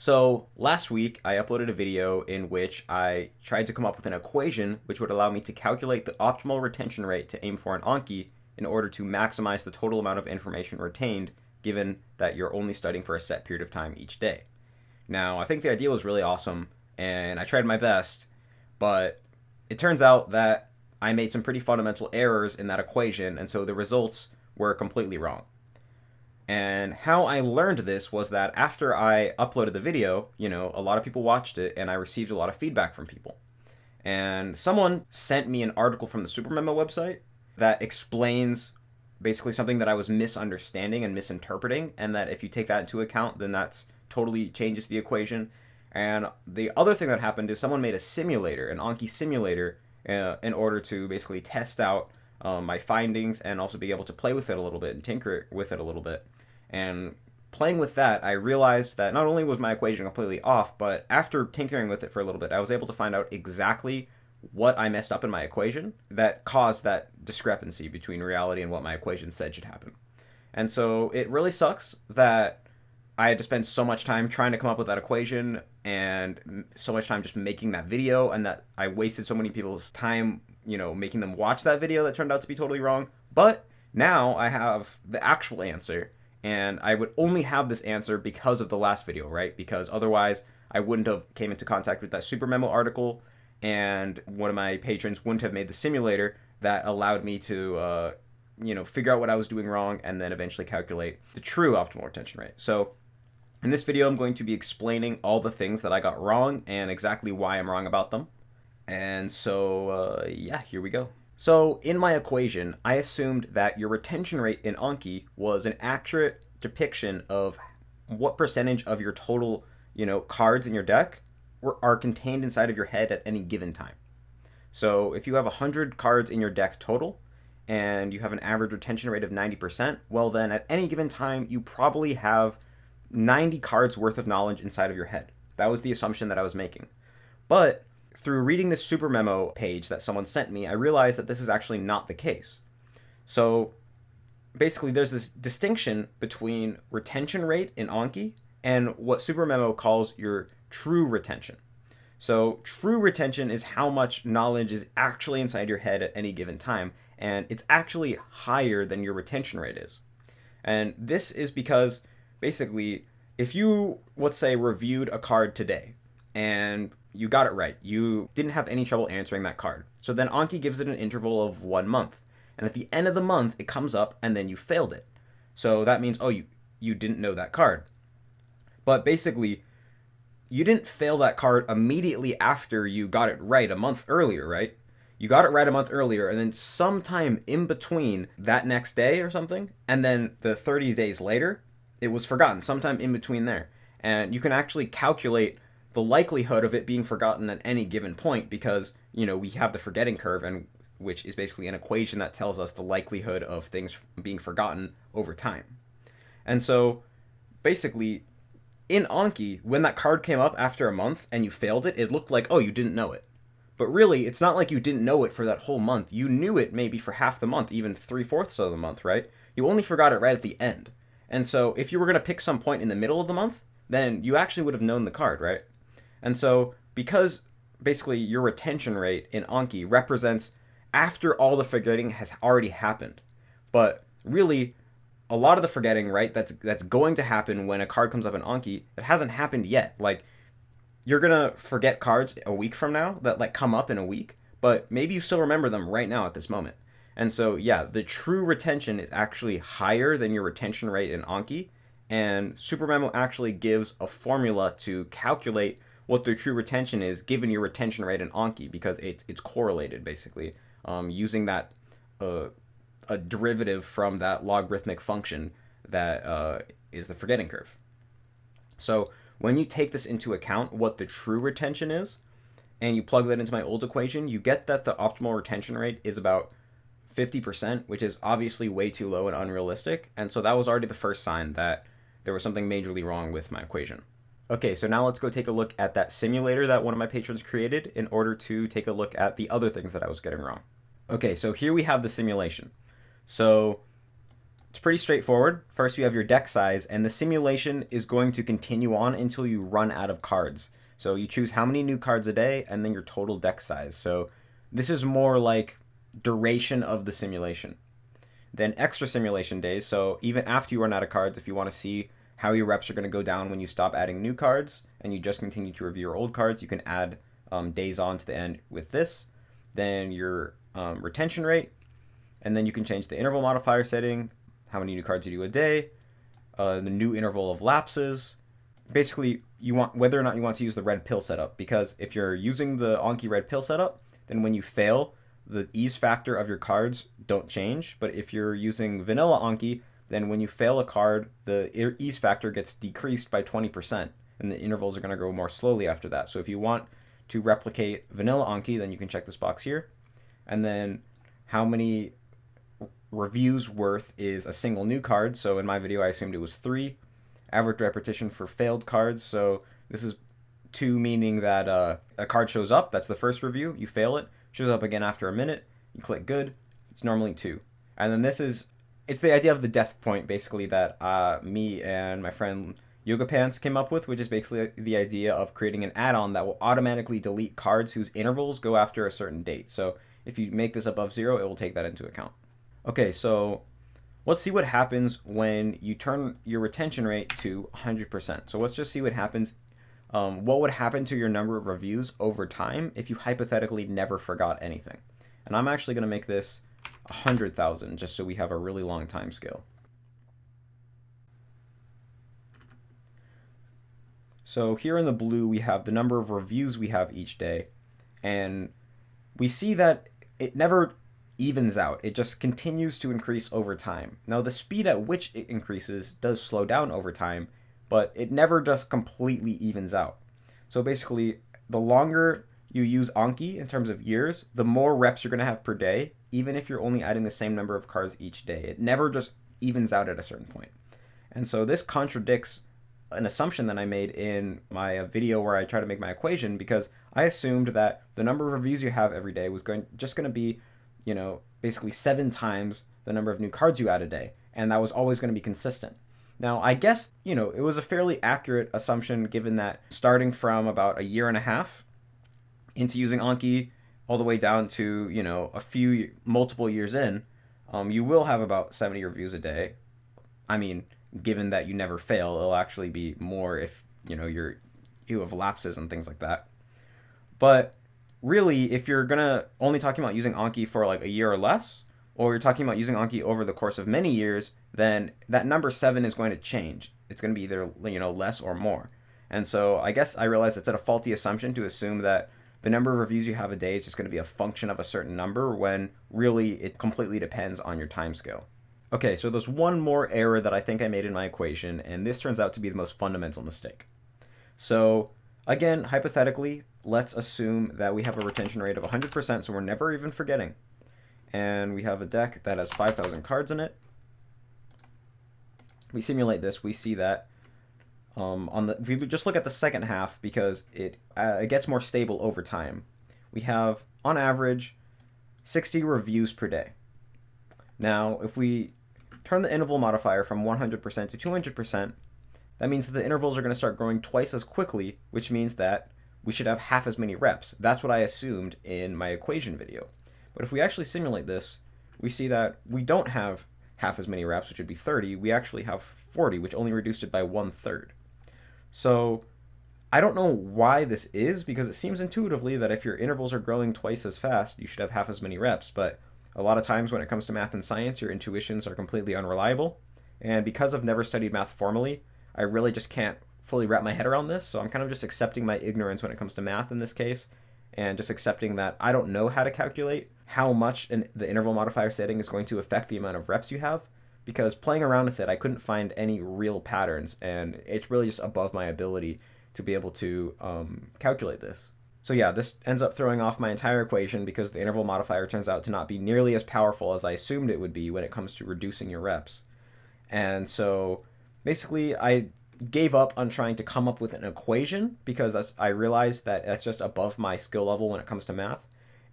So last week, I uploaded a video in which I tried to come up with an equation which would allow me to calculate the optimal retention rate to aim for an Anki in order to maximize the total amount of information retained, given that you're only studying for a set period of time each day. Now, I think the idea was really awesome, and I tried my best, but it turns out that I made some pretty fundamental errors in that equation, and so the results were completely wrong. And how I learned this was that after I uploaded the video, a lot of people watched it and I received a lot of feedback from people. And someone sent me an article from the SuperMemo website that explains basically something that I was misunderstanding and misinterpreting, and that if you take that into account, then that's totally changes the equation. And the other thing that happened is someone made a simulator, an Anki simulator, in order to basically test out my findings and also be able to play with it a little bit and tinker with it a little bit. And playing with that, I realized that not only was my equation completely off, but after tinkering with it for a little bit, I was able to find out exactly what I messed up in my equation that caused that discrepancy between reality and what my equation said should happen. And so it really sucks that I had to spend so much time trying to come up with that equation and so much time just making that video, and that I wasted so many people's time, making them watch that video that turned out to be totally wrong. But now I have the actual answer, and I would only have this answer because of the last video, right? Because otherwise I wouldn't have came into contact with that SuperMemo article, and one of my patrons wouldn't have made the simulator that allowed me to figure out what I was doing wrong and then eventually calculate the true optimal retention rate. So in this video, I'm going to be explaining all the things that I got wrong and exactly why I'm wrong about them. And so, here we go. So in my equation, I assumed that your retention rate in Anki was an accurate depiction of what percentage of your total, cards in your deck are contained inside of your head at any given time. So if you have 100 cards in your deck total, and you have an average retention rate of 90%, well then at any given time, you probably have 90 cards worth of knowledge inside of your head. That was the assumption that I was making. But through reading this SuperMemo page that someone sent me, I realized that this is actually not the case. So basically there's this distinction between retention rate in Anki and what SuperMemo calls your true retention. So true retention is how much knowledge is actually inside your head at any given time, and it's actually higher than your retention rate is. And this is because basically, if you, let's say, reviewed a card today and you got it right, you didn't have any trouble answering that card. So then Anki gives it an interval of 1 month. And at the end of the month, it comes up and then you failed it. So that means, you didn't know that card. But basically, you didn't fail that card immediately after you got it right a month earlier, right? You got it right a month earlier, and then sometime in between that next day or something, and then the 30 days later, it was forgotten, sometime in between there. And you can actually calculate the likelihood of it being forgotten at any given point because, we have the forgetting curve, and which is basically an equation that tells us the likelihood of things being forgotten over time. And so basically in Anki, when that card came up after a month and you failed it, it looked like, you didn't know it. But really, it's not like you didn't know it for that whole month. You knew it maybe for half the month, even 3/4 of the month, right? You only forgot it right at the end. And so if you were going to pick some point in the middle of the month, then you actually would have known the card, right? And so because basically your retention rate in Anki represents after all the forgetting has already happened. But really, a lot of the forgetting, right, that's going to happen when a card comes up in Anki, it hasn't happened yet. Like, you're going to forget cards a week from now that come up in a week, but maybe you still remember them right now at this moment. And so, the true retention is actually higher than your retention rate in Anki, and SuperMemo actually gives a formula to calculate what the true retention is given your retention rate in Anki, because it's correlated, basically, using that a derivative from that logarithmic function that is the forgetting curve. So when you take this into account, what the true retention is, and you plug that into my old equation, you get that the optimal retention rate is about 50%, which is obviously way too low and unrealistic. And so that was already the first sign that there was something majorly wrong with my equation. Okay, so now let's go take a look at that simulator that one of my patrons created in order to take a look at the other things that I was getting wrong. Okay, so here we have the simulation. So It's pretty straightforward. First, you have your deck size, and the simulation is going to continue on until you run out of cards. So you choose how many new cards a day, and then your total deck size. So this is more like duration of the simulation. Then extra simulation days. So even after you run out of cards, if you want to see how your reps are going to go down when you stop adding new cards, and you just continue to review your old cards, you can add days on to the end with this. Then your retention rate, and then you can change the interval modifier setting, how many new cards you do a day, the new interval of lapses. Basically, you want whether or not you want to use the red pill setup, because if you're using the Anki red pill setup, then when you fail, the ease factor of your cards don't change. But if you're using vanilla Anki, then when you fail a card, the ease factor gets decreased by 20%, and the intervals are going to go more slowly after that. So if you want to replicate vanilla Anki, then you can check this box here. And then how many reviews worth is a single new card. So in my video, I assumed it was 3. Average repetition for failed cards. So this is 2, meaning that a card shows up. That's the first review. You fail it. Shows up again after a minute. You click good. It's normally 2. And then it's the idea of the death point, basically, that me and my friend Yoga Pants came up with, which is basically the idea of creating an add-on that will automatically delete cards whose intervals go after a certain date. So if you make this above 0, it will take that into account. Okay, so let's see what happens when you turn your retention rate to 100%. So let's just see what happens. What would happen to your number of reviews over time if you hypothetically never forgot anything? And I'm actually going to make this 100,000 just so we have a really long time scale. So here in the blue, we have the number of reviews we have each day. And we see that it never evens out. It just continues to increase over time. Now, the speed at which it increases does slow down over time, but it never just completely evens out. So basically, the longer you use Anki in terms of years, the more reps you're going to have per day, even if you're only adding the same number of cards each day. It never just evens out at a certain point. And so this contradicts an assumption that I made in my video where I try to make my equation, because I assumed that the number of reviews you have every day was just going to be, basically 7 times the number of new cards you add a day, and that was always going to be consistent. Now, I guess, it was a fairly accurate assumption, given that starting from about a year and a half into using Anki all the way down to, multiple years in, you will have about 70 reviews a day. I mean, given that you never fail, it'll actually be more if, you have lapses and things like that. But really, if you're gonna only talking about using Anki for like a year or less, or you're talking about using Anki over the course of many years, then that number 7 is going to change. It's going to be either, less or more. And so I guess I realized it's a faulty assumption to assume that the number of reviews you have a day is just going to be a function of a certain number, when really it completely depends on your time scale. Okay, so there's one more error that I think I made in my equation, and this turns out to be the most fundamental mistake. So again, hypothetically, let's assume that we have a retention rate of 100%, so we're never even forgetting. And we have a deck that has 5,000 cards in it. We simulate this, we see that if you just look at the second half, because it gets more stable over time, we have, on average, 60 reviews per day. Now, if we turn the interval modifier from 100% to 200%, that means that the intervals are going to start growing twice as quickly, which means that we should have half as many reps. That's what I assumed in my equation video. But if we actually simulate this, we see that we don't have half as many reps, which would be 30. We actually have 40, which only reduced it by 1/3. So I don't know why this is, because it seems intuitively that if your intervals are growing twice as fast, you should have half as many reps. But a lot of times when it comes to math and science, your intuitions are completely unreliable. And because I've never studied math formally, I really just can't fully wrap my head around this. So I'm kind of just accepting my ignorance when it comes to math in this case, and just accepting that I don't know how to calculate how much the interval modifier setting is going to affect the amount of reps you have, because playing around with it, I couldn't find any real patterns, and it's really just above my ability to be able to calculate this. So yeah, this ends up throwing off my entire equation, because the interval modifier turns out to not be nearly as powerful as I assumed it would be when it comes to reducing your reps. And so basically I gave up on trying to come up with an equation, because I realized that that's just above my skill level when it comes to math.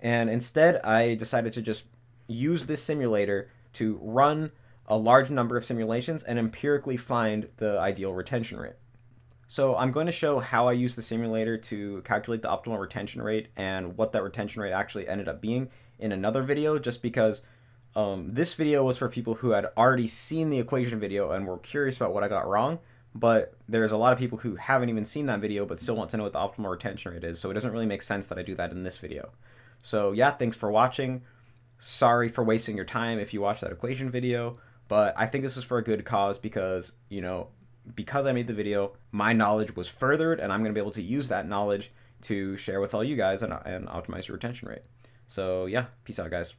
And instead I decided to just use this simulator to run a large number of simulations and empirically find the ideal retention rate. So I'm going to show how I use the simulator to calculate the optimal retention rate and what that retention rate actually ended up being in another video, just because this video was for people who had already seen the equation video and were curious about what I got wrong. But there's a lot of people who haven't even seen that video but still want to know what the optimal retention rate is, so it doesn't really make sense that I do that in this video. So yeah, thanks for watching. Sorry for wasting your time if you watched that equation video, but I think this is for a good cause because, because I made the video, my knowledge was furthered, and I'm going to be able to use that knowledge to share with all you guys and optimize your retention rate. So yeah, peace out, guys.